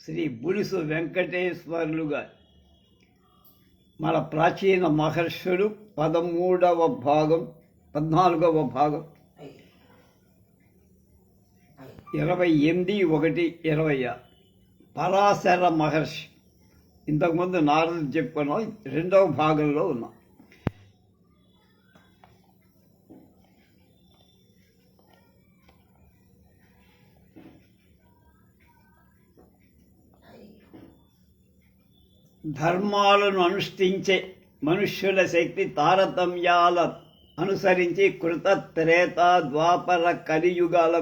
శ్రీ బులుసు వెంకటేశ్వర్లుగా మన ప్రాచీన మహర్షులు 14వ భాగం 28/1/26 పరాశర మహర్షి. ఇంతకుముందు నారదుడు చెప్పుకున్నాం, 2వ భాగంలో ఉన్నాం. ధర్మాలను అనుష్ఠించే మనుష్యుల శక్తి తారతమ్యాల అనుసరించి కృత త్రేత ద్వాపర కలియుగాల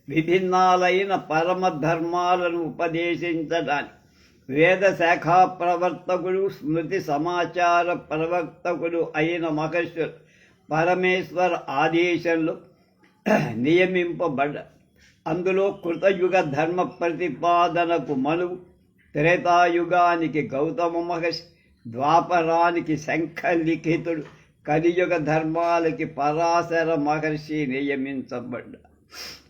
విభిన్నాలైన పరమ ధర్మాలను ఉపదేశించడానికి వేద శాఖా ప్రవర్తకులు స్మృతి సమాచార ప్రవర్తకులు అయిన మహర్షులు పరమేశ్వర ఆదేశంలో నియమింపబడ్డ. అందులో కృతయుగ ధర్మ ప్రతిపాదనకు మనువు త్రేతాయుగానికి గౌతమ మహర్షి, ద్వాపరానికి శంఖలిఖితుడు, కలియుగ ధర్మాలకి పరాశర మహర్షి నియమించబడ్డ.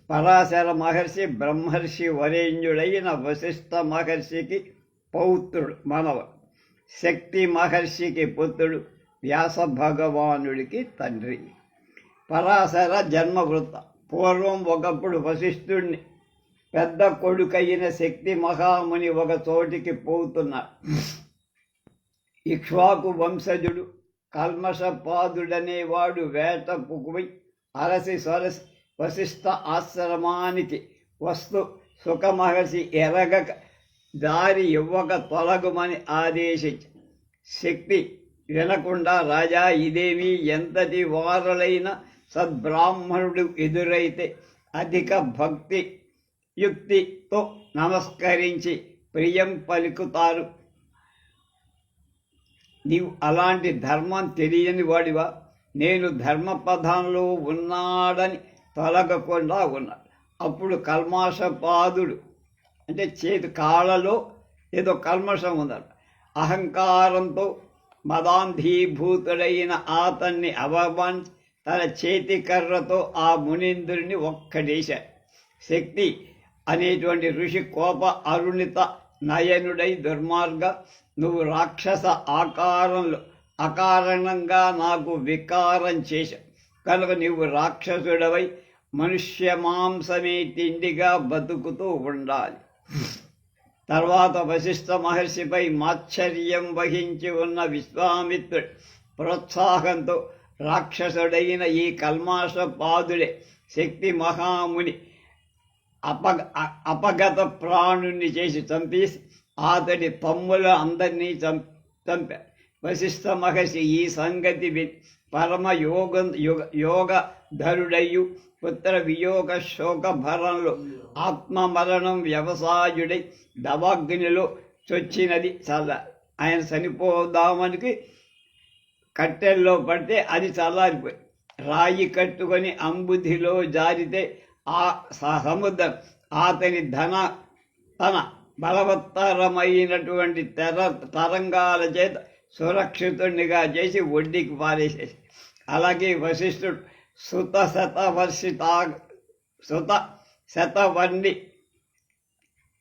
పరాశర మహర్షి బ్రహ్మర్షి వరేణ్యుడైన వశిష్ఠ మహర్షికి పౌత్రుడు మనవడు, శక్తి మహర్షికి పుత్రుడు, వ్యాస భగవానుడికి తండ్రి. పరాశర జన్మవృత్త. పూర్వం ఒకప్పుడు వశిష్ఠుడిని పెద్ద కొడుకైన శక్తి మహాముని ఒక చోటికి పోతున్నాడు. ఇక్ష్వాకు వంశజుడు కల్మషపాదుడనేవాడు వేటకు పోయి అరసి సొరసి వశిష్ఠ ఆశ్రమానికి వస్తూ సుఖమహర్షి ఎరగక దారి ఇవ్వక తొలగుమని ఆదేశించి, శక్తి వినకుండా, రాజా ఇదేమి ఎంతటి వారలైన సద్బ్రాహ్మణుడు ఎదురైతే అధిక భక్తి యుక్తితో నమస్కరించి ప్రియం పలుకుతారు. నీవు అలాంటి ధర్మం తెలియని వాడివా? నేను ధర్మపథంలో ఉన్నాడని తొలగకుండా ఉన్నాడు. అప్పుడు కల్మాషపాదుడు అంటే చేతి కాళ్ళలో ఏదో కల్మషం ఉందట. అహంకారంతో మదాంధీభూతుడైన అతన్ని అవమానించి తన చేతి కర్రతో ఆ మునీంద్రుని ఒక్కడేశాడు. శక్తి అనేటువంటి ఋషి కోప అరుణిత నయనుడై, దుర్మార్గ, నువ్వు రాక్షస ఆకారంలో అకారణంగా నాకు వికారం చేశావు కనుక నీవు రాక్షసుడవై మనుష్య మాంసమే తిండిగా బతుకుతూ ఉండాలి. తర్వాత వశిష్ఠ మహర్షిపై మాత్సర్యం వహించి ఉన్న విశ్వామిత్రుడు ప్రోత్సాహంతో రాక్షసుడైన ఈ కల్మాషపాదుడే శక్తి మహాముని అపగత ప్రాణుణ్ణి చేసి చంపేసి అతడి తమ్ముల అందరినీ చంపారు. వశిష్ఠ మహర్షి ఈ సంగతి పరమ యోగధరుడయ్యు పుత్ర వియోగ శోక భరంలో ఆత్మమరణం వ్యవసాయుడై దవాగ్నిలో చొచ్చినది ఆయన చనిపోదామనికి కట్టెల్లో పడితే అది చల్లారిపోయి, రాయి కట్టుకొని అంబుధిలో జారితే ఆ సముద్రం అతని తన బలవత్తరమైనటువంటి తరంగాల చేత సురక్షితుడిగా చేసి ఒడ్డుకి పారేసేసి. అలాగే వశిష్ఠుడు సుత శతవర్ణి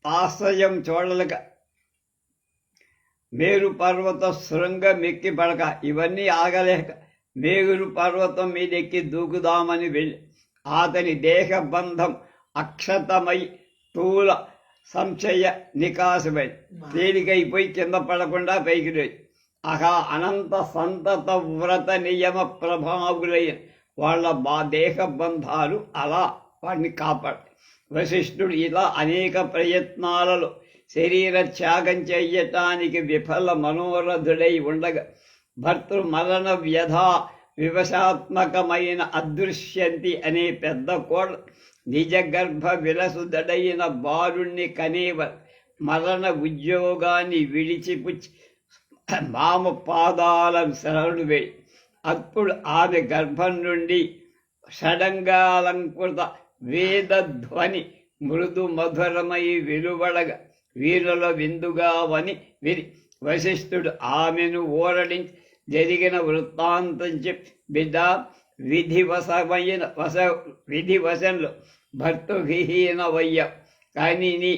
ఆశ్రయం చూడలేక మేరు పర్వత శృంగం ఎక్కి పడక ఇవన్నీ ఆగలేక మేరు పర్వతం మీద ఎక్కి దూకుదామని వెళ్ళి అతని దేహబంధం అక్షతమై స్థూల సంశయ నికాశమై తేలికైపోయి కింద పడకుండా పైకి పోయి అనంత సంతత వ్రత నియమ ప్రభావులైన వాళ్ళ దేహబంధాలు అలా వాడిని కాపాడు. వశిష్ఠుడు ఇలా అనేక ప్రయత్నాలలో శరీర త్యాగం చెయ్యటానికి విఫల మనోరథుడై ఉండగా భర్తృ మరణ వ్యధా వివశాత్మకమైన అదృశ్యంతి అనే పెద్ద కోడ నిజ గర్భ విలసుదడైన బాలుణ్ణి కనేవర్ మరణ ఉద్యోగాన్ని విడిచిపుచ్చి మామ పాదాలను శరణు వేయి. అప్పుడు ఆమె గర్భం నుండి షడంగాలంకృత వేదధ్వని మృదు మధురమై వెలువడగా వీరుల విందుగావని విని వశిష్ఠుడు ఆమెను ఓరడించి జరిగిన వృత్తాంతం చెప్పి, బిడ్డ విధివశంలో భర్తృవిహీనవయ్య, కానీ నీ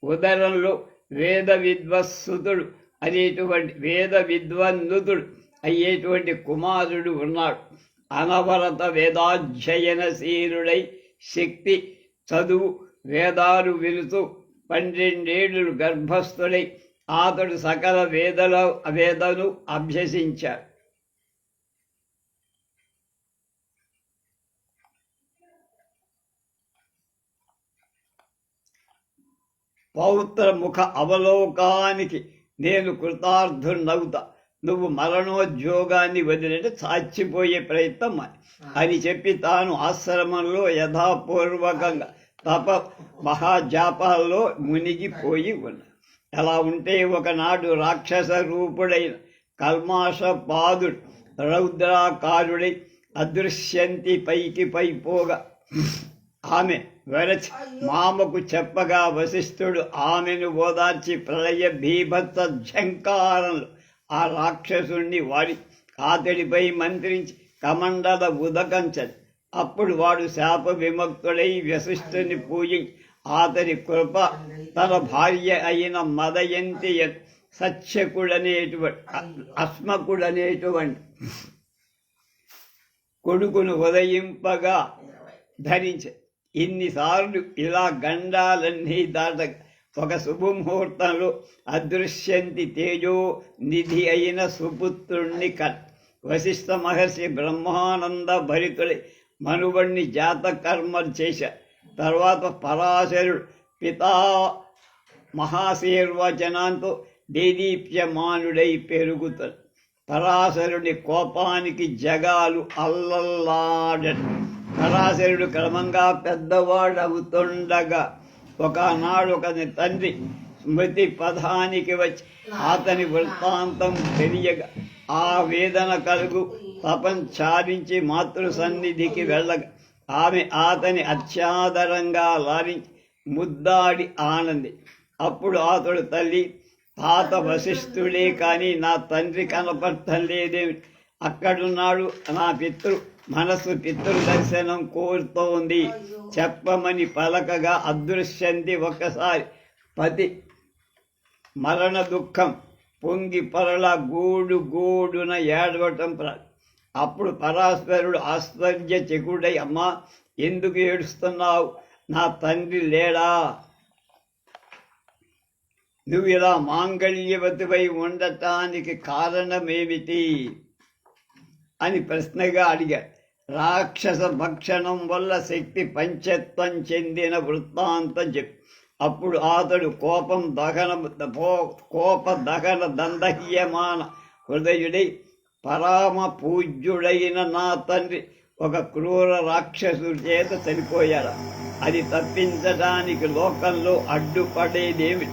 ఉదరంలో వేద విద్వత్సుతుడు అనేటువంటి వేద విద్వన్నుతుడు అయ్యేటువంటి కుమారుడు ఉన్నాడు. అనవరత వేదాధ్యయనశీలుడై శక్తి చదువు వేదాలు వినుతూ 12 ఏళ్ళు గర్భస్థుడై అతడు సకల వేదను అభ్యసించాడు. పౌత్ర ముఖ అవలోకానికి నేను కృతార్థునవుతా, నువ్వు మరణోద్యోగాన్ని వదిలితే చాచిపోయే ప్రయత్నం అని చెప్పి తాను ఆశ్రమంలో యథాపూర్వకంగా తప మహాజాపాల్లో మునిగిపోయి ఉన్నాడు. అలా ఉంటే ఒకనాడు రాక్షస రూపుడైన కల్మాషపాదుడు రౌద్రాకారుడై అదృశ్యంతి పైకి పైపోగా ఆమె వెరచి మామకు చెప్పగా వశిష్ఠుడు ఆమెను ఓదార్చి ప్రళయ భీభత్స ఝంకారంలో ఆ రాక్షసుణ్ణి వాడి అతడిపై మంత్రించి కమండల ఉదకంచని. అప్పుడు వాడు శాప విముక్తుడై వశిష్ఠుని పూజించి అతని కృప తన భార్య అయిన మదయంతి అస్మకుడనేటువంటి కొడుకును ఉదయింపగా ధరించే. ఇన్నిసార్లు ఇలా గండాలన్నీ దాటగా ఒక శుభముహూర్తంలో అదృశ్యంతి తేజో నిధి అయిన సుపుత్రుణ్ణి వశిష్ఠ మహర్షి బ్రహ్మానంద భరితుడై మనుబడిని జాతకర్మలు చేశారు. తర్వాత పరాశరుడు పితా మహాశీర్వచనంతో దేదీప్యమానుడై పెరుగుతాడు. పరాశరుడి కోపానికి జగాలు అల్లల్లాడడు. పరాశరుడు క్రమంగా పెద్దవాడవుతుండగా ఒకనాడు ఒకని తండ్రి స్మృతి పదానికి వచ్చి అతని వృత్తాంతం తెలియగా ఆ వేదన కలుగు తపంచారించి మాతృ సన్నిధికి వెళ్ళగా ఆమె అతని అత్యాదరంగా లారించి ముద్దాడి ఆనంది. అప్పుడు అతడు తల్లి, తాత వశిష్ఠుడే కానీ నా తండ్రి కనపడటం లేదేమిటి? అక్కడున్నాడు నా మనసు పితృదర్శనం కోరుతోంది చెప్పమని పలకగా అదృశ్యంది. ఒక్కసారి పతి మరణ దుఃఖం పొంగి పరల గూడున ఏడవటం అప్పుడు పరాశరుడు ఆశ్చర్యచకుడై, అమ్మా ఎందుకు ఏడుస్తున్నావు? నా తండ్రి లేడా? నువ్వు ఇలా మాంగళ్యవతిపై ఉండటానికి కారణమేమిటి అని ప్రశ్నగా అడిగాడు. రాక్షస భక్షణం వల్ల శక్తి పంచత్వం చెందిన వృత్తాంతం చెప్పి అప్పుడు అతడు కోప దహన దందహ్యమాన హృదయుడై, పరామ పూజ్యుడైన నా తండ్రి ఒక క్రూర రాక్షసుడి చేత చనిపోయాడు. అది తప్పించడానికి లోకంలో అడ్డుపడేదేమి?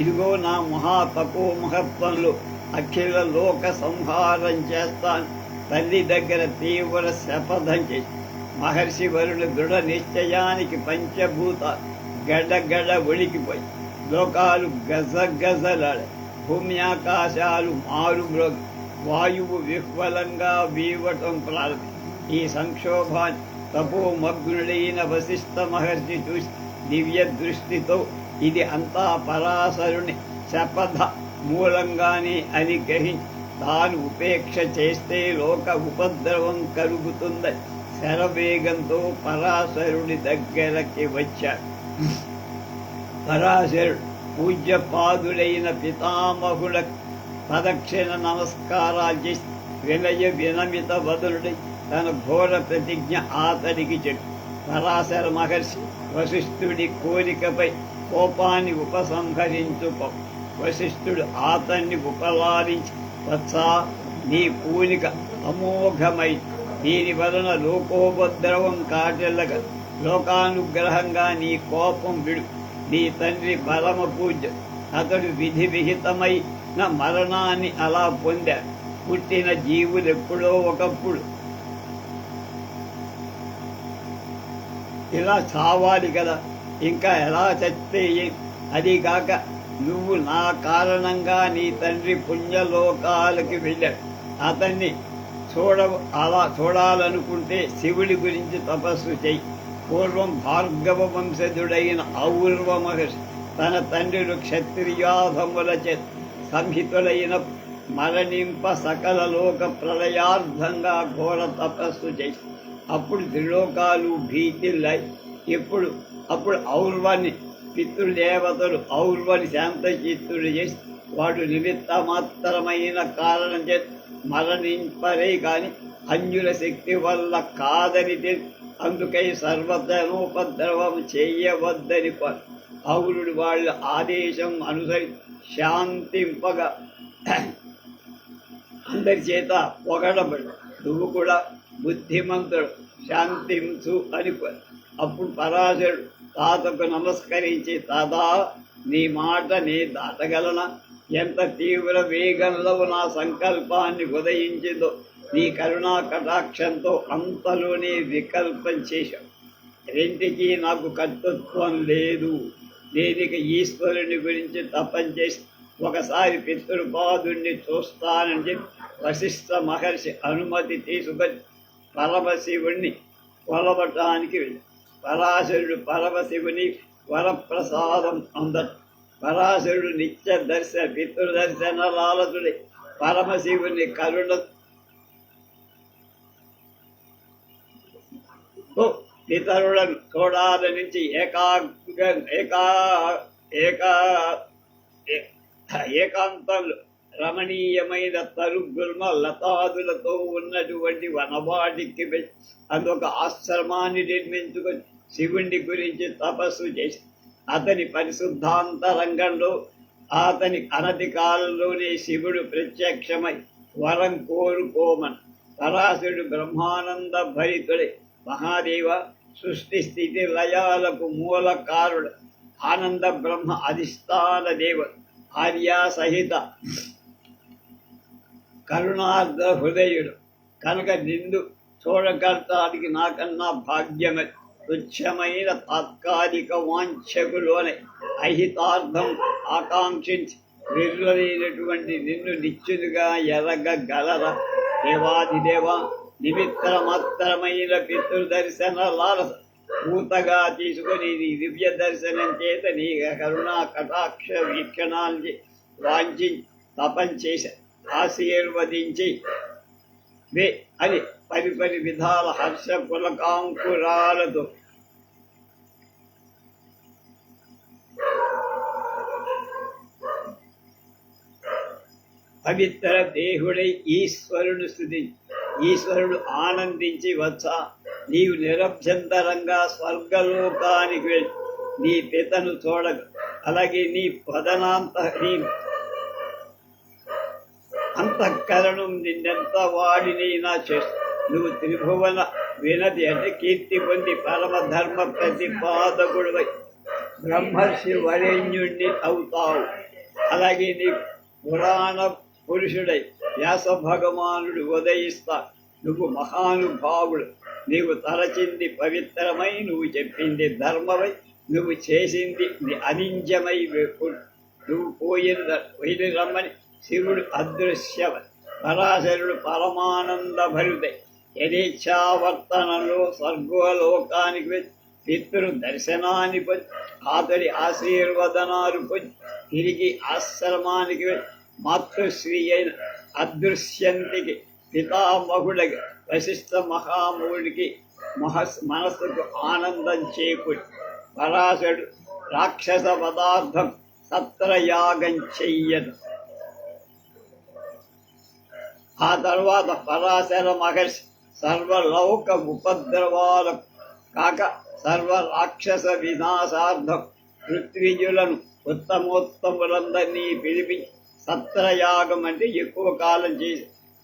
ఇదిగో నా మహత్వంలో అఖిల లోక సంహారం చేస్తాను. తల్లి దగ్గర తీవ్ర శపథం చేసి మహర్షి వరుడు దృఢ నిశ్చయానికి పంచభూత గడగడ ఒడికిపోయి లోకాలు గజగజలాడే, భూమి ఆకాశాలు మారుమ్రోగి వాయువు విహ్వలంగా వీవటం ప్రారంభి. ఈ సంక్షోభాన్ని తపోమగ్నుడైన వశిష్ఠ మహర్షి చూసి దివ్య దృష్టితో ఇది అంతా పరాశరుని శపథ మూలంగానే అని గ్రహించి తాను ఉపేక్ష చేస్తే లోక ఉపద్రవం కలుగుతుందని శరవేగంతో పరాశరుడి దగ్గరకి వచ్చాడు. పరాశరుడు పూజ్యపాదుడైన పితామహుడ ప్రదక్షిణ నమస్కారాలు చేసి వినయ వినమిత వదులుడై తన ఘోర ప్రతిజ్ఞ అతడికి చెప్పి పరాశర మహర్షి వశిష్ఠుడి కోరికపై కోపాన్ని ఉపసంహరించుకో. వశిష్ఠుడు అతన్ని ఉపలారించి, వత్సా నీ పూనిక అమోఘమై దీని వలన లోకోపద్రవం కాటెల్లగా లోకానుగ్రహంగా నీ కోపం విడు. నీ తండ్రి పరమ పూజ్య, అతడు విధి విహితమైన మరణాన్ని అలా పొందాడు. పుట్టిన జీవులు ఎప్పుడో ఒకప్పుడు ఇలా చావాలి కదా, ఇంకా ఎలా చస్తే అది కాక నువ్వు నా కారణంగా నీ తండ్రి పుణ్యలోకాలకి వెళ్ళాడు. అతన్ని అలా చూడాలనుకుంటే శివుడి గురించి తపస్సు చెయ్యి. పూర్వం భార్గవ వంశజుడైన ఔర్వ మహర్షి తన తండ్రులు క్షత్రియాధములచే సంహితులైన మరణింప సకల లోక ప్రళయార్థంగా ఘోర తపస్సు చేసి అప్పుడు త్రిలోకాలు భీతిల్లాయి. అప్పుడు ఔర్వాన్ని పితృదేవతలు ఔర్వని శాంతచిత్తుడు చేసి వాడు నిమిత్త మాత్రమైన కారణం చేత మరణింపరే కాని అంజుల శక్తి వల్ల కాదని అందుకై సర్వధనోపద్రవం చేయవద్దని ఔరుడు వాళ్ళ ఆదేశం అనుసరి శాంతింపగా అందరి చేత పొగడబడి నువ్వు కూడా బుద్ధిమంతుడు శాంతించు అని అప్పుడు పరాశరుడు తాతకు నమస్కరించి తాతా నీ మాట నీ దాటగలనా? ఎంత తీవ్ర వేగంలో నా సంకల్పాన్ని ఉదయించిందో నీ కరుణా కటాక్షంతో అంతలోనే వికల్పం చేశావు. రెంటికి నాకు కర్తృత్వం లేదు. దేనికి ఈశ్వరుని గురించి తపం చేసి ఒకసారి పితృపాదుణ్ణి చూస్తానని చెప్పి వశిష్ఠ మహర్షి అనుమతి తీసుకొని పరమశివుణ్ణి కొలవటానికి వెళ్ళి పరాశరుడు పరమశివుని వరప్రసాదం అందడు. పరాశరుడు నిత్య పితృదర్శన లాలతుడి పరమశివుని కరుణ ఇతరులను చూడాల నుంచి ఏకాంతంలో రమణీయమైన తరుగుల్మ లతాదులతో ఉన్నటువంటి వనవాటికి అదొక ఆశ్రమాన్ని నిర్మించుకొని శివుని గురించి తపస్సు చేసి అతని పరిశుద్ధాంతరంగంలో అతని అనతి కాలంలోనే శివుడు ప్రత్యక్షమై వరం కోరుకోమని పరాశరుడు బ్రహ్మానంద భరితుడే మహాదేవ సృష్టి స్థితి లయాలకు మూల కారుడు ఆనంద బ్రహ్మ అధిష్టాన దేవ ఆర్యా సహిత కరుణార్థ హృదయుడు కనుక నిండు చూడగలటానికి నాకన్నా భాగ్యమే. తుచ్చమైన తాత్కాలిక వాంఛకులోనే అహితార్థం ఆకాంక్షించి విర్రలేనటువంటి నిన్ను నిత్యునిగా ఎరగగలరా? దేవాదిదేవ నిమిత్త మాత్రమైన పితృదర్శనాల పూతగా తీసుకొని నీ దివ్య దర్శనం చేత నీ కరుణా కటాక్ష వీక్షణాన్ని వాంఛి తపం చేశా ఆశీర్వదించి వే అని పరిపరి విధాల హర్ష పులకాంకురాలతో పవిత్ర దేహుడై ఈశ్వరుడు స్తుతించి ఈశ్వరుడు ఆనందించి వచ్చా నీవు నిరభ్యంతరంగా స్వర్గలోకానికి వెళ్ళి నీ పితను చూడగ అలాగే నీ నీ అంతఃకరణం నిన్నెంత వాడినైనా చేస్తూ నువ్వు త్రిభువన వినది అంటే కీర్తి పొంది పరమధర్మ ప్రతిపాదకుడువై బ్రహ్మర్షి వరేణ్యుణ్ణి అవుతావు. అలాగే నీ పురాణ పురుషుడై వ్యాస భగవానుడు ఉదయిస్తా. నువ్వు మహానుభావుడు. నీవు తలచింది పవిత్రమై, నువ్వు చెప్పింది ధర్మమై, నువ్వు చేసింది అనింజమై, నువ్వు పోయిన రమ్మని శివుడు అదృశ్యమ. పరాశరుడు పరమానంద భరుడై యథేచ్ఛావర్తనంలో స్వర్గలోకానికి పితృ దర్శనాన్ని పొంది అతడి ఆశీర్వదనాలు పొంది తిరిగి ఆశ్రమానికి వెళ్ళి మాతృశ్రీ అయిన అదృశ్యంతికి పితామహుడికి వశిష్ఠ మహాముడికి మనస్సుకు ఆనందం చేకూరి పరాశరుడు రాక్షస పదార్థం సత్రయాగం చెయ్యదు. ఆ తర్వాత పరాశర మహర్షి సర్వలౌక ఉపద్రవాల కాక సర్వ రాక్షస వినాశార్థం పృథ్వీజులను ఉత్తమోత్తములందరినీ పిలిపించి సత్రయాగం అంటే ఎక్కువ కాలం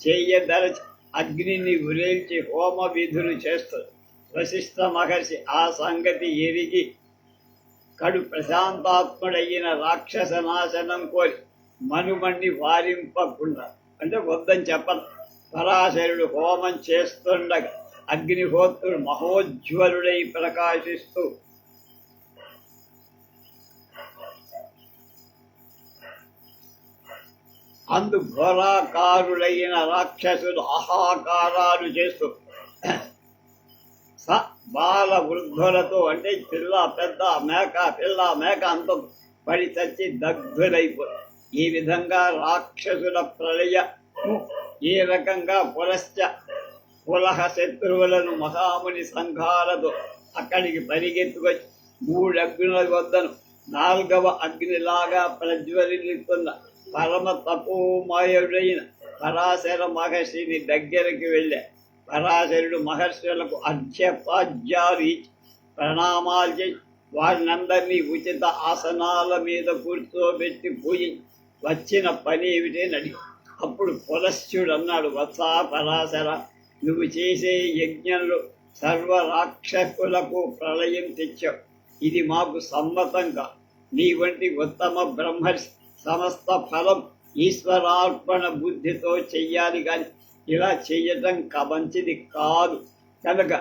చేయదలచి అగ్నిని ఉరేల్చి హోమ విధులు చేస్తారు. వశిష్ఠ మహర్షి ఆ సంగతి ఎరిగి కడు ప్రశాంతాత్ముడైన రాక్షస నాశనం కోరి మనుమణ్ణి వారింపకుండా అంటే వద్దని చెప్పదు. పరాశరుడు హోమం చేస్తుండగా అగ్నిహోత్రుడు మహోజ్వలుడై ప్రకాశిస్తూ అందు ఘోరాకారులైన రాక్షసులు ఆహాకారాలు చేస్తూ బాల వృద్ధులతో అంటే పిల్ల పెద్ద మేక పిల్ల మేక అంత పడి చచ్చి దగ్ధులైపో. ఈ విధంగా రాక్షసుల ప్రళయము ఏ రకంగా పులహ శత్రువులను మహాముని సంఘాలతో అక్కడికి పరిగెత్తుకొచ్చి 3 అగ్నుల వద్దను 4వ అగ్నిలాగా ప్రజ్వలిస్తున్న పరమ తపోమయుడైన పరాశర మహర్షిని దగ్గరికి వెళ్ళా. పరాశరుడు మహర్షులకు అర్ఘ్యపాద్యాలు ఇచ్చి ప్రణామాలు చేసి వారినందరినీ ఉచిత ఆసనాల మీద కూర్చోబెట్టి పూజించి వచ్చిన పని ఏమిటని అడిగి, అప్పుడు పులస్త్యుడు అన్నాడు, వత్సా పరాశర, నువ్వు చేసే యజ్ఞంలో సర్వ రాక్షసులకు ప్రళయం తెచ్చావు. ఇది మాకు సమ్మతంగా. నీ వంటి ఉత్తమ బ్రహ్మర్షి సమస్త ఫలం ఈశ్వరార్పణ బుద్ధితో చెయ్యాలి, కానీ ఇలా చెయ్యటం మంచిది కాదు. కనుక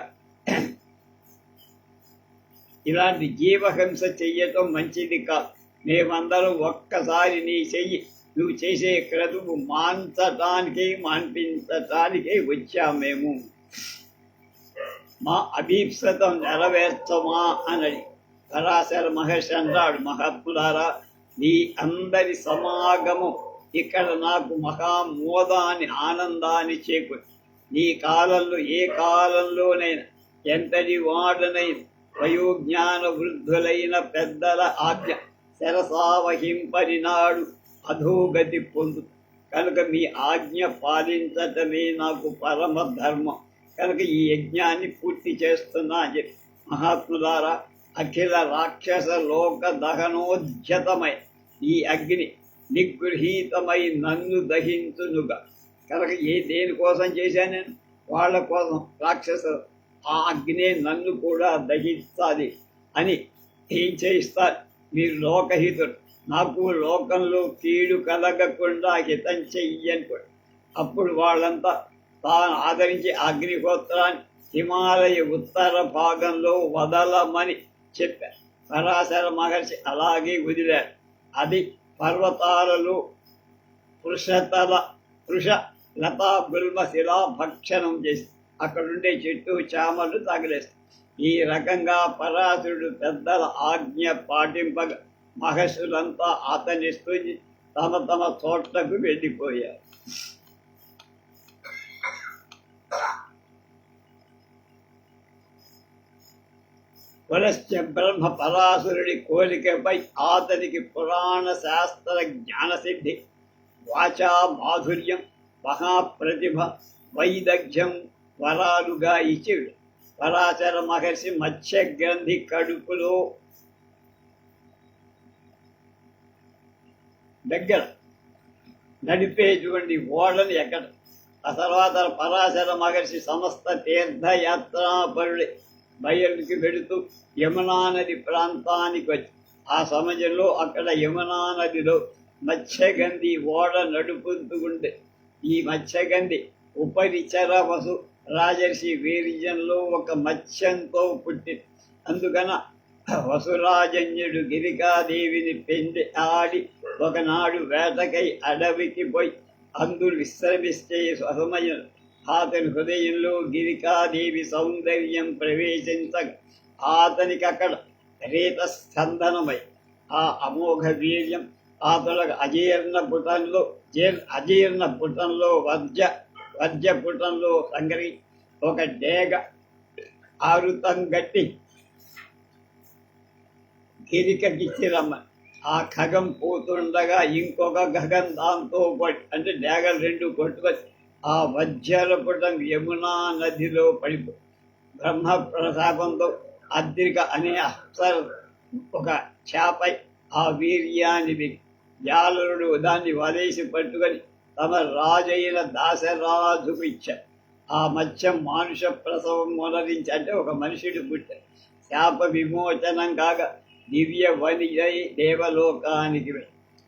ఇలాంటి జీవహింస చెయ్యటం మంచిది కాదు. మేమందరం ఒక్కసారి నీ చెయ్యి నువ్వు చేసే క్రతువు మాన్పించటానికి వచ్చామేము. మా అభీప్సతం నెరవేర్చమా అని పరాశర మహర్షి అన్నాడు, మహాత్ములారా, నీ అందరి సమాగమం ఇక్కడ నాకు మహామోదాన్ని ఆనందాన్ని చేకూరి. నీ కాలంలో ఏ కాలంలోనైనా ఎంతటి వాడనైనా వయోజ్ఞాన వృద్ధులైన పెద్దల ఆజ్ఞ శరసావహింపరినాడు అధోగతి పొందు. కనుక మీ ఆజ్ఞ పాలించటమే నాకు పరమ ధర్మం. కనుక ఈ యజ్ఞాన్ని పూర్తి చేస్తున్నా అని చెప్పి, మహాత్ములారా, అఖిల రాక్షస లోక దహనోద్యతమై ఈ అగ్ని నిగృహీతమై నన్ను దహించునుగా. కనుక దేనికోసం చేశాను నేను? వాళ్ళ కోసం. రాక్షస ఆ అగ్నే నన్ను కూడా దహించాలి అని ఏం చేయిస్తారు? మీరు లోకహితుడు, నాకు లోకంలో కీడు కలగకుండా హితం చెయ్యను. అప్పుడు వాళ్ళంతా తాను ఆదరించి అగ్నిహోత్రాన్ని హిమాలయ ఉత్తర భాగంలో వదలమని చెప్పారు. పరాశర మహర్షి అలాగే వదిలాడు. అది పర్వతాలలో వృష లతా గుల్మ శిలా భక్షణం చేసి అక్కడుండే చెట్టు చామలు తగిలేస్తాయి. ఈ రకంగా పరాశరుడు పెద్దల ఆజ్ఞ పాటింపగా మహర్షులంతా అతని స్తుతి తమ తమ చోట్లకు వెళ్ళిపోయారు. పులశ్చ బ్రహ్మ పరాశరుడి కోరికపై అతనికి పురాణ శాస్త్ర జ్ఞానసిద్ధి, వాచా మాధుర్యం, మహాప్రతిభ, వైదగ్ధ్యం వరాలుగా ఇచ్చాడు. పరాశర మహర్షి మత్స్యగ్రంథి కడుపులో దగ్గర నడిపేటువంటి ఓడని ఎక్కడ. ఆ తర్వాత పరాశర మహర్షి సమస్త తీర్థయాత్రాపరుడి బయలుకి వెళుతూ యమునా నది ప్రాంతానికి వచ్చి ఆ సమయంలో అక్కడ యమునా నదిలో మత్స్యగంధి ఓడ నడుపుతూ ఉండే. ఈ మత్స్యగంధి ఉపరిచర వసు రాజర్షి వీర్యంలో ఒక మత్స్యంతో పుట్టి. అందుకన వసురాజన్యుడు గిరికాదేవిని పెండి ఆడి ఒకనాడు వేటకై అడవికి పోయి అందులు విశ్రమిస్తే సమయం అతని హృదయంలో గిరికాదేవి సౌందర్యం ప్రవేశించగా అతనికి అక్కడ రేతస్కందనమై ఆ అమోఘ వీర్యం అతనికి అజీర్ణ పుటంలో వజ్ర పుటంలో సంగరి ఒక డేగ ఆరుతం గట్టి గిరికకిచ్చి రమ్మని. ఆ ఖగం పోతుండగా ఇంకొక ఖగం దాంతో అంటే డేగలు 2 కొట్టుకొచ్చి ఆ వజ్రపుటం యమునా నదిలో పడిపో. బ్రహ్మ ప్రతాపంతో అద్రిక అనే అప్సర ఒక చేపై ఆ వీర్యాన్ని జాలరుడు దాన్ని వలేసి పట్టుకొని తమ రాజైన దాశరాజుకు ఇచ్చారు. ఆ మత్స్యం మానుష ప్రసవం మొదరించి, అంటే ఒక మనుషుడు పుట్టాడు. శాప విమోచనం కాగా దివ్య వనిజై దేవలోకానికి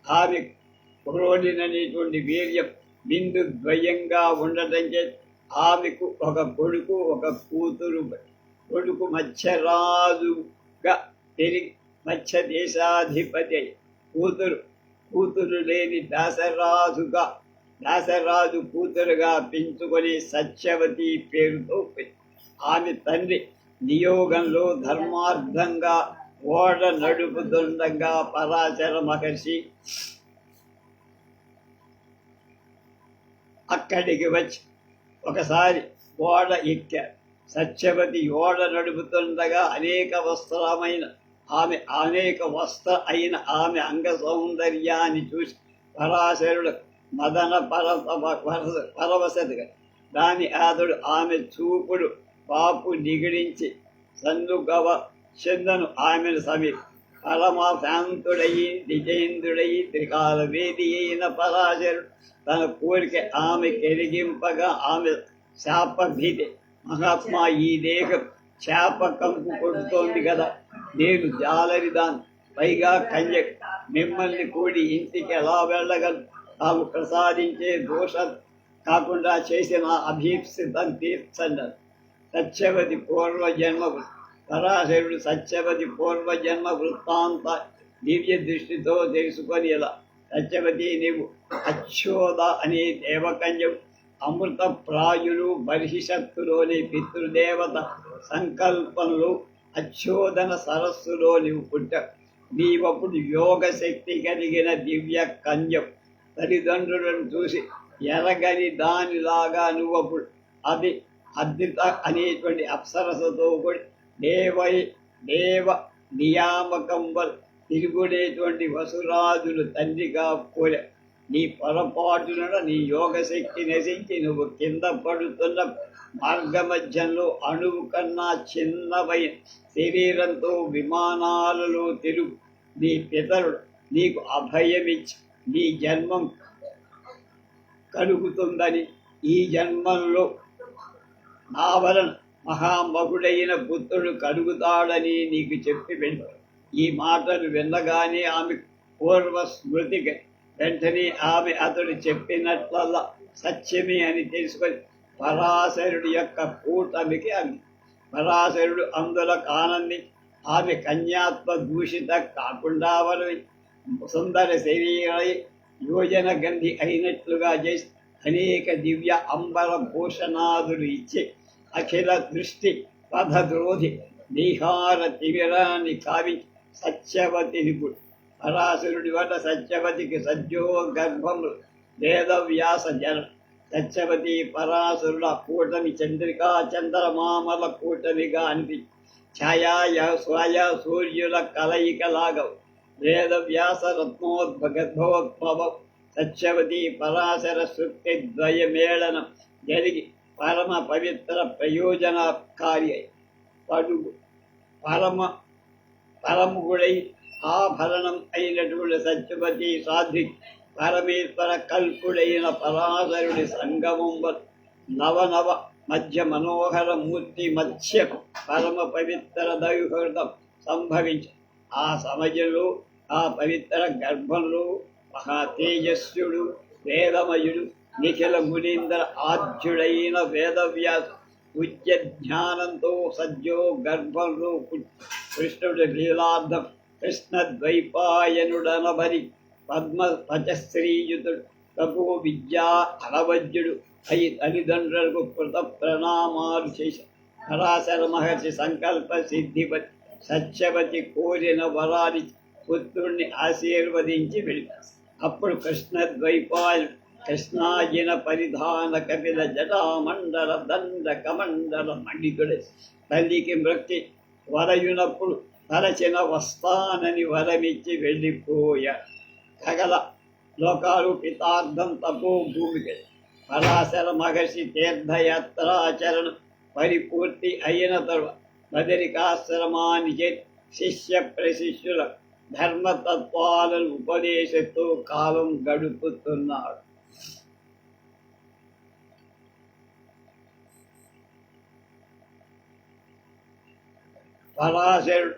ఆమె క్రోడిననేటువంటి వీర్యం బిందు ద్వయంగా ఉండటం చేత ఆమెకు ఒక కొడుకు ఒక కూతురు. కొడుకు మత్స్యరాజుగా తిరిగి మత్స్య దేశాధిపతి అయి కూతురు లేని దాసరాజు కూతురుగా పెంచుకొని సత్యవతి పేరుతో ఆమె తండ్రి నియోగంలో ధర్మార్థంగా ఓడ నడుపుతుండగా పరాశర మహర్షి అక్కడికి వచ్చి ఒకసారి ఓడ ఎక్కారు. సత్యవతి ఓడ నడుపుతుండగా అనేక వస్త్ర అయిన ఆమె అంగ సౌందర్యాన్ని చూసి పరాశరుడు మదన పరవశతగా దాని అతడు ఆమె చూపుడు పాపు నిగిడించి సందుగవ చందను ఆమెను సమీప పరమశాంతుడయి నిజేంద్రుడయి త్రికాల వేది అయిన పరాశరుడు తన కోరిక ఆమె కెరిగింపగా ఆమె శాపభీతి, మహాత్మా ఈ దేహం శాప కంపు కొడుతోంది కదా, నేను జాలరిదాను, పైగా కన్య, మిమ్మల్ని కూడి ఇంటికి ఎలా వెళ్ళగలను? తాము ప్రసాదించే దోషం కాకుండా చేసిన అభీప్సితం తీర్చన్నారు. సత్యవతి పూర్వజన్మ పరాశరుడు సత్యవతి పూర్వజన్మ వృత్తాంత దివ్య దృష్టితో తెలుసుకొని ఇలా, సత్యవతి నీవు అచ్చోద అనే దేవకన్యం, అమృత ప్రాయులు బర్హిషత్తులోని పితృదేవత సంకల్పంలో అచ్చోదన సరస్సులో నీవు పుట్టావు. నీవప్పుడు యోగ శక్తి కలిగిన దివ్య కన్యం. తల్లిదండ్రులను చూసి ఎరగని దానిలాగా నువ్వప్పుడు అది అద్రిత అనేటువంటి అప్సరసతో కూడి దేవ నియామకంబల్ తిరుగునేటువంటి వసురాజులు తండ్రిగా కోరా. నీ పొరపాటున నీ యోగశక్తి నశించి నువ్వు కింద పడుతున్న మార్గమధ్యంలో అణువు కన్నా చిన్నవైన శరీరంతో విమానాలలో తిరుగు. నీ పితరుడు నీకు అభయమిచ్చి నీ జన్మం కలుగుతుందని, ఈ జన్మంలో నా వలన మహామహుడైన పుత్రుడు కలుగుతాడని నీకు చెప్పి వెళ్ళాడు. ఈ మాటలు వినగానే ఆమె పూర్వ స్మృతికి వెంటనే ఆమె అతడు చెప్పినట్లల్లా సత్యమే అని తెలుసుకొని పరాశరుడి యొక్క కూటమికి అంది. పరాశరుడు అందులకు ఆనంది ఆమె కన్యాత్మ దూషిత కాకుండా వలవి సుందర శరీరై యోజన గంధి అయినట్లుగా చేసి అనేక దివ్య అంబర భూషణాదులు ఇచ్చి అఖిల దృష్టి పథద్రోధి నిహార తిమిరాన్ని కావించి సత్యవతిని పుట్టి. పరాశరుడి వల్ల సత్యవతికి సజ్జో గర్భములు వేదవ్యాస జన. సత్యవతి పరాశరుల కూటమి చంద్రికా చంద్రమామల కూటమిగా అనిపించి ఛాయా స్వయ సూర్యుల కలయికలాగవు. వేదవ్యాస రత్నోద్భగద్భవోద్భవ సత్యవతి పరాశర సృక్తి ద్వయమేళనం జరిగి పరమ పవిత్ర ప్రయోజనకారి పడుగు పరముగుడై ఆభరణం అయినటువంటి సత్యవతి సాధ్వి పరమేశ్వర కల్పుడైన పరాశరుడి సంగమం నవనవ మధ్య మనోహర మూర్తి మధ్య పరమ పవిత్ర దైవహృదం సంభవించి ఆ సమయంలో ఆ పవిత్ర గర్భంలో మహా తేజస్సుడు వేదమయుడు నిఖిల మునీంద్ర ఆద్యుడైన వేదవ్యాసు ఉజ్జ జ్ఞానంతో సజ్జో గర్భంలో కృష్ణుడి లీలార్థం కృష్ణద్వైపాయనుడనబరి పద్మ పచశ్రీయుతుడు తపో విద్యా అలవజ్యుడు అయి తల్లిదండ్రులకు కృత ప్రణామాలు చేసి పరాశర మహర్షి సంకల్ప సిద్ధిపతి సత్యవతి కోరిన వరాలి పుత్రుణ్ణి ఆశీర్వదించి వెళ్ళారు. అప్పుడు కృష్ణద్వైపాయనుడు కృష్ణాజిన పరిధాన కపిల జటామండల దండ కమండల మండితుడే తల్లికి మృక్తి వరయునప్పుడు తలచిన వస్తానని వరమిచ్చి వెళ్ళిపోయా. సకల లోకాలు పితార్థం తపో భూమికి పరాశర మహర్షి తీర్థయాత్రాచరణ పరిపూర్తి అయిన తరువాత బదరికాశ్రమాన్ని చేసి శిష్య ప్రశిష్యుల ధర్మతత్వాలను ఉపదేశిస్తూ కాలం గడుపుతున్నాడు. పరాశరుడు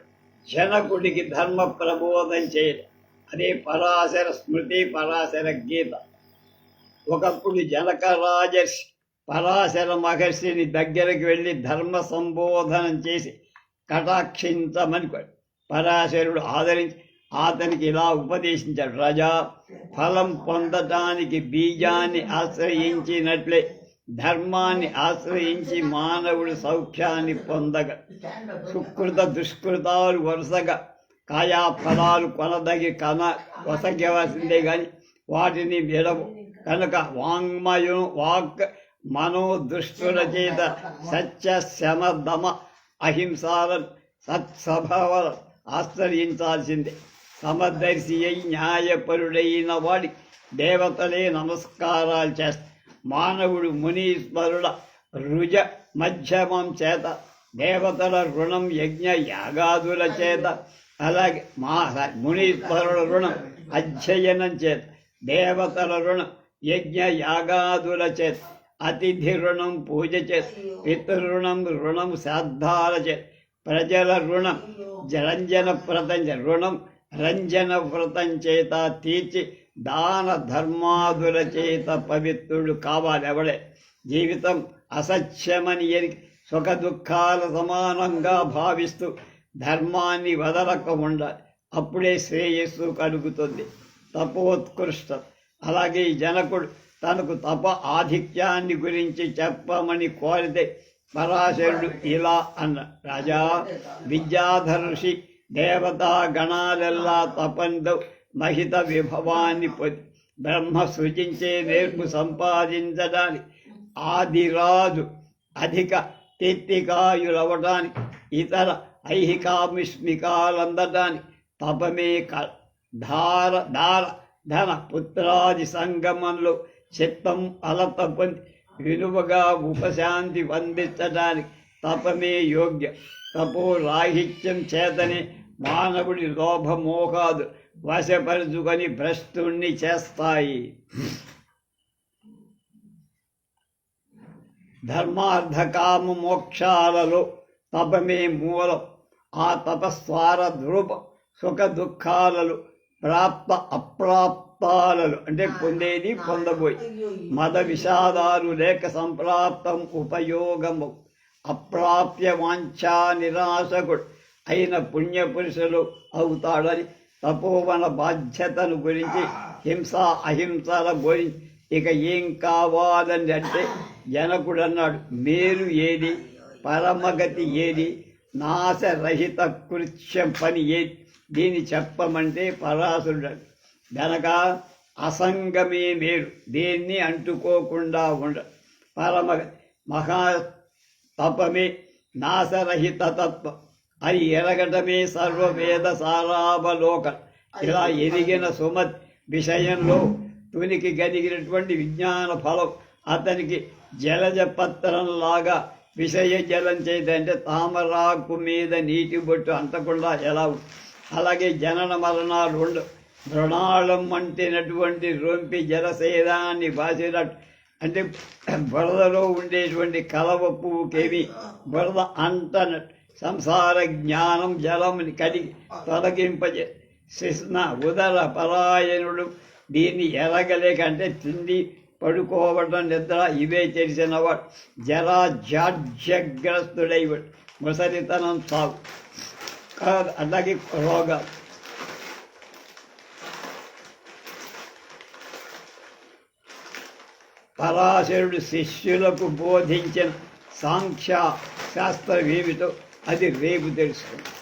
జనకుడికి ధర్మ ప్రబోధం చేయడం, అదే పరాశర స్మృతి, పరాశర గీత. ఒకప్పుడు జనక రాజర్షి పరాశర మహర్షిని దగ్గరికి వెళ్ళి ధర్మ సంబోధనం చేసి కటాక్షించమని పరాశరుడు ఆదరించి అతనికి ఇలా ఉపదేశించాడు. రాజా, ఫలం పొందటానికి బీజాన్ని ఆశ్రయించినట్లే ధర్మాన్ని ఆశ్రయించి మానవుడు సౌఖ్యాన్ని పొందగా సుకృత దుష్కృతాలు వరుసగా కాయా ఫలాలు కొనదగి కొసగవలసిందే కానీ వాటిని విడవు కనుక వాంగ్మయం వాక్ మనో దుష్టుల చేత సత్య శమ దమ అహింసాల సత్స్వభావాలు ఆశ్రయించాల్సిందే. సమదర్శి అయి న్యాయపరుడైన వాడి దేవతలే నమస్కారాలు చేస్తారు. మానవుడు మునీశ్వరుల రుజ మధ్యమం చేత, దేవతల రుణం యజ్ఞ యాగాదుల చేత, అలాగే మునీశ్వరుల రుణం అధ్యయనం చేత, దేవతల రుణం యజ్ఞ యాగాదుల చేత, అతిథి రుణం పూజ చేత, పితృరుణం రుణం శ్రాద్ధాల చేత, ప్రజల రుణం రంజన వ్రతం చేత తీర్చి దాన ధర్మాదుల చేత పవిత్రుడు కావాలి. ఎవడే జీవితం అసత్యమని ఎరిగి సుఖ దుఃఖాల సమానంగా భావిస్తూ ధర్మాన్ని వదలక ఉండాలి. అప్పుడే శ్రేయస్సు కలుగుతుంది. తపోత్కృష్టం. అలాగే జనకుడు తనకు తప ఆధిక్యాన్ని గురించి చెప్పమని కోరితే పరాశరుడు ఇలా అన్న, రాజా, విద్యాధర్షి దేవతా గణాలెల్లా తపంతో మహిత విభవాన్ని పొంది బ్రహ్మ సృజించే నేర్పు సంపాదించడానికి ఆదిరాజు అధిక తెత్తికాయులవటానికి ఇతర ఐహికామిష్మికాలందటానికి తపమే ధన పుత్రాది సంగమంలో చిత్తం అలత పొంది విలువగా ఉపశాంతి వందించడానికి తపమే యోగ్యం. తపోరాహిత్యం చేతనే మానవుడి లోభమోహాదు వశపరుచుకొని భ్రష్టుణ్ణి చేస్తాయి. ధర్మార్థకామ మోక్షాలలో తపమే మూలం. ఆ తపస్వార ధ్రువం సుఖ దుఃఖాలలో ప్రాప్త అప్రాప్తాలలో అంటే పొందేది పొందబోయి మద విషాదాలు లేక సంప్రాప్తం ఉపయోగము. అప్రాప్య వాంఛా నిరాశకుడు అయిన పుణ్యపురుషులు అవుతాడని తపోవన బాధ్యతను గురించి హింస అహింసల గురించి ఇక ఏం కావాలని అంటే జనకుడు అన్నాడు, మేలు ఏది, పరమగతి ఏది, నాశరహిత కృత్యం పని ఏది, దీన్ని చెప్పమంటే పరాశరుడు గనక అసంగమే మేలు, దేన్ని అంటుకోకుండా ఉండ. పరమగతి మహాతపమే నాశరహిత తత్వం అది ఎరగటమే సర్వవేద సారావలోకం. ఇలా ఎదిగిన సుమతి విషయంలో తునికి కలిగినటువంటి విజ్ఞాన ఫలం అతనికి జలజ పత్రంలాగా విషయ జలం చేద్దంటే తామరాకు మీద నీటి బొట్టు అంటకుండా ఎలా ఉంటుంది. అలాగే జనన మరణాలు ఉండు. మృణాళం అంటినటువంటి రొంపి జలసేదాన్ని బాసినట్టు అంటే బురదలో ఉండేటువంటి కలవ పువ్వుకేమి బురద అంటనట్టు సంసార జ్ఞానం జలముని కడిగి తొలగింపజే శిష్ణ ఉదర పరాయణుడు దీన్ని ఎరగలేక అంటే తిండి పడుకోవడం నిద్ర ఇవే తెలిసినవాడు జరా జాడ్యగ్రస్తుడైవాడు. ముసలితనం సాగు అలాగే రోగాలు. పరాశరుడు శిష్యులకు బోధించిన సాంఖ్య శాస్త్రం ఏమిటో అది రేపు తెలుసుకుంటాం.